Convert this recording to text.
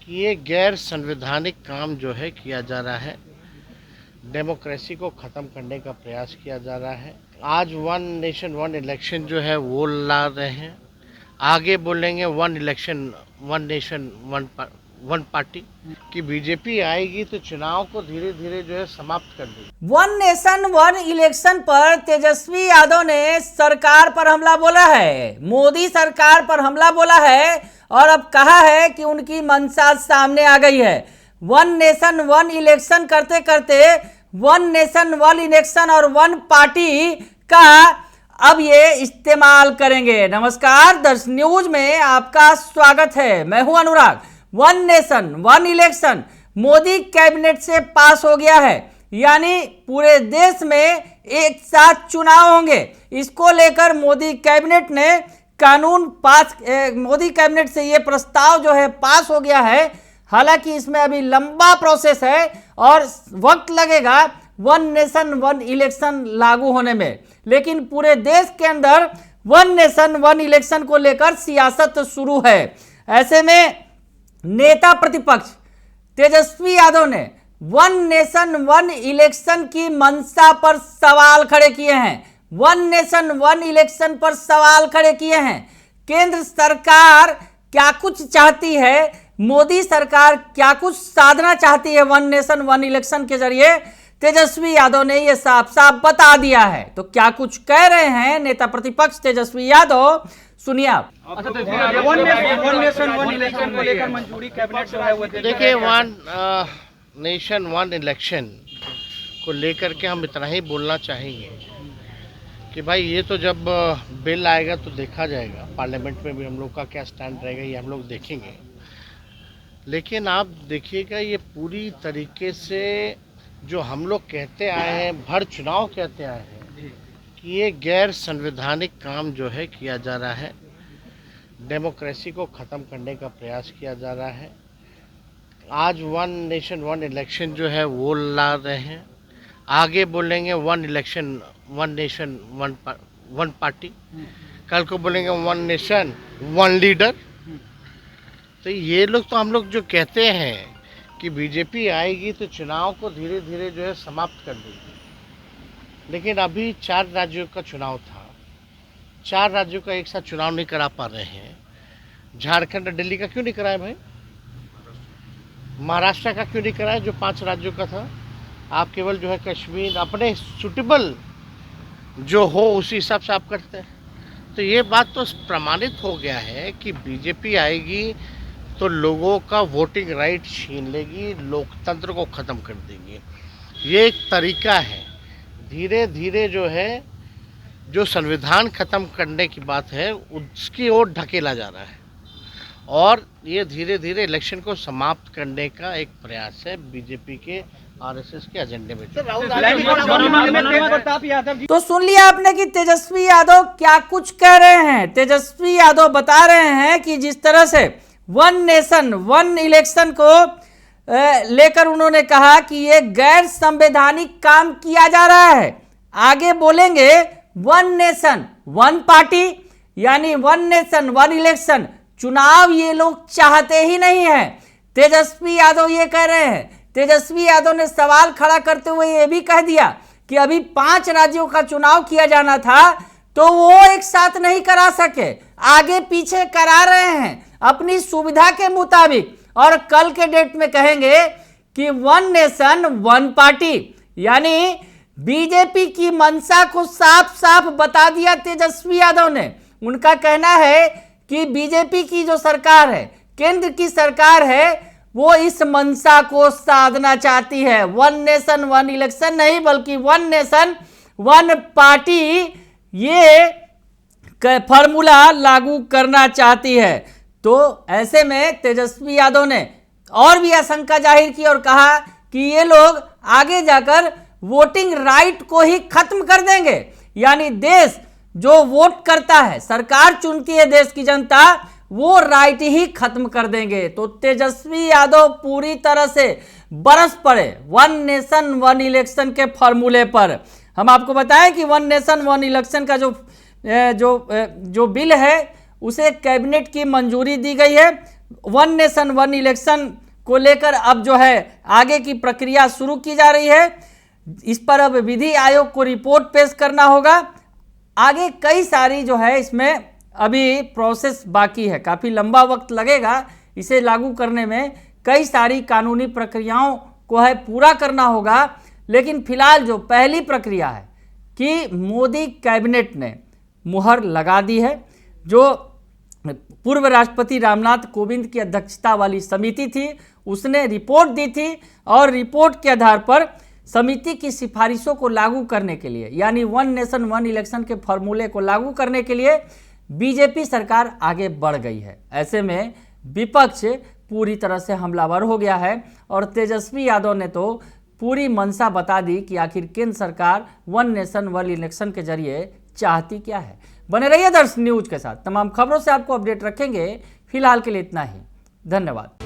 कि ये गैर संवैधानिक काम जो है किया जा रहा है, डेमोक्रेसी को ख़त्म करने का प्रयास किया जा रहा है। आज वन नेशन वन इलेक्शन जो है वो ला रहे हैं, आगे बोलेंगे one election one nation one party की बीजेपी आएगी तो चुनाव को धीरे धीरे जो है समाप्त कर देगी। वन नेशन वन इलेक्शन पर तेजस्वी यादव ने सरकार पर हमला बोला है, मोदी सरकार पर हमला बोला है और अब कहा है कि उनकी मंशा सामने आ गई है। वन नेशन वन इलेक्शन करते करते वन नेशन वन इलेक्शन और वन पार्टी का अब ये इस्तेमाल करेंगे। नमस्कार, दर्श न्यूज में आपका स्वागत है। मैं हूं Anurag. One nation one election Modi cabinet से पास हो गया है, यानी पूरे देश में एक साथ चुनाव होंगे। इसको लेकर मोदी कैबिनेट ने कानून पास मोदी कैबिनेट से ये प्रस्ताव जो है पास हो गया है। हालांकि इसमें अभी लंबा प्रोसेस है और वक्त लगेगा वन नेशन वन इलेक्शन लागू होने में, लेकिन पूरे देश के अंदर वन नेशन वन इलेक्शन को लेकर सियासत शुरू है। ऐसे में नेता प्रतिपक्ष तेजस्वी यादव ने वन नेशन वन इलेक्शन की मंशा पर सवाल खड़े किए हैं। वन नेशन वन इलेक्शन पर सवाल खड़े किए हैं। केंद्र सरकार क्या कुछ चाहती है, मोदी सरकार क्या कुछ साधना चाहती है वन नेशन वन इलेक्शन के जरिए, तेजस्वी यादव ने यह साफ साफ बता दिया है। तो क्या कुछ कह रहे हैं नेता प्रतिपक्ष तेजस्वी यादव, सुनिए आप। वन नेशन वन इलेक्शन को लेकर मंजूरी कैबिनेट से है वो देखिए, वन नेशन वन इलेक्शन को लेकर के हम इतना ही बोलना चाहेंगे कि भाई ये तो जब बिल आएगा तो देखा जाएगा, पार्लियामेंट में भी हम लोग का क्या स्टैंड रहेगा ये हम लोग देखेंगे। लेकिन आप देखिएगा, ये पूरी तरीके से जो हम लोग कहते आए हैं, भर चुनाव कहते आए हैं कि ये गैर संवैधानिक काम जो है किया जा रहा है, डेमोक्रेसी को ख़त्म करने का प्रयास किया जा रहा है। आज वन नेशन वन इलेक्शन जो है वो ला रहे हैं, आगे बोलेंगे one election one nation one party, कल को बोलेंगे वन नेशन वन लीडर। तो ये लोग तो हम लोग जो कहते हैं कि बीजेपी आएगी तो चुनाव को धीरे धीरे जो है समाप्त कर देगी, लेकिन अभी 4 राज्यों का चुनाव था, 4 राज्यों का एक साथ चुनाव नहीं करा पा रहे हैं। झारखंड और दिल्ली का क्यों नहीं कराया भाई? महाराष्ट्र का क्यों नहीं कराया जो 5 राज्यों का था? आप केवल जो है कश्मीर अपने सुटेबल जो हो उसी हिसाब से आप करते हैं। तो ये बात तो प्रमाणित हो गया है कि बीजेपी आएगी तो लोगों का वोटिंग राइट छीन लेगी, लोकतंत्र को ख़त्म कर देगी। ये एक तरीका है, धीरे धीरे जो है जो संविधान ख़त्म करने की बात है उसकी ओर ढकेला जा रहा है और ये धीरे धीरे इलेक्शन को समाप्त करने का एक प्रयास है बीजेपी के आरएसएस के एजेंडे में। तो सुन लिया आपने कि तेजस्वी यादव क्या कुछ कह रहे हैं। तेजस्वी यादव बता रहे हैं कि जिस तरह से वन नेशन वन इलेक्शन को लेकर उन्होंने कहा कि ये गैर संवैधानिक काम किया जा रहा है। आगे बोलेंगे वन नेशन वन पार्टी, यानी वन नेशन वन इलेक्शन चुनाव ये लोग चाहते ही नहीं है। तेजस्वी यादव ये कह रहे हैं। तेजस्वी यादव ने सवाल खड़ा करते हुए ये भी कह दिया कि अभी 5 राज्यों का चुनाव किया जाना था तो वो एक साथ नहीं करा सके, आगे पीछे करा रहे हैं अपनी सुविधा के मुताबिक, और कल के डेट में कहेंगे कि वन नेशन वन पार्टी, यानी बीजेपी की मंशा को साफ साफ बता दिया तेजस्वी यादव ने। उनका कहना है कि बीजेपी की जो सरकार है, केंद्र की सरकार है, वो इस मंशा को साधना चाहती है। वन नेशन वन इलेक्शन नहीं बल्कि वन नेशन वन पार्टी ये फॉर्मूला लागू करना चाहती है। तो ऐसे में तेजस्वी यादव ने और भी आशंका जाहिर की और कहा कि ये लोग आगे जाकर वोटिंग राइट को ही खत्म कर देंगे, यानी देश जो वोट करता है, सरकार चुनती है देश की जनता, वो राइट ही खत्म कर देंगे। तो तेजस्वी यादव पूरी तरह से बरस पड़े वन नेशन वन इलेक्शन के फॉर्मूले पर। हम आपको बताएं कि वन नेशन वन इलेक्शन का जो बिल है उसे कैबिनेट की मंजूरी दी गई है। वन नेशन वन इलेक्शन को लेकर अब जो है आगे की प्रक्रिया शुरू की जा रही है। इस पर अब विधि आयोग को रिपोर्ट पेश करना होगा। आगे कई सारी जो है इसमें अभी प्रोसेस बाकी है, काफ़ी लंबा वक्त लगेगा इसे लागू करने में, कई सारी कानूनी प्रक्रियाओं को है पूरा करना होगा। लेकिन फिलहाल जो पहली प्रक्रिया है कि मोदी कैबिनेट ने मुहर लगा दी है। जो पूर्व राष्ट्रपति रामनाथ कोविंद की अध्यक्षता वाली समिति थी उसने रिपोर्ट दी थी और रिपोर्ट के आधार पर समिति की सिफारिशों को लागू करने के लिए, यानी वन नेशन वन इलेक्शन के फॉर्मूले को लागू करने के लिए बीजेपी सरकार आगे बढ़ गई है। ऐसे में विपक्ष पूरी तरह से हमलावर हो गया है और तेजस्वी यादव ने तो पूरी मंशा बता दी कि आखिर केंद्र सरकार वन नेशन वन इलेक्शन के जरिए चाहती क्या है। बने रहिए दर्श न्यूज के साथ, तमाम खबरों से आपको अपडेट रखेंगे। फिलहाल के लिए इतना ही, धन्यवाद।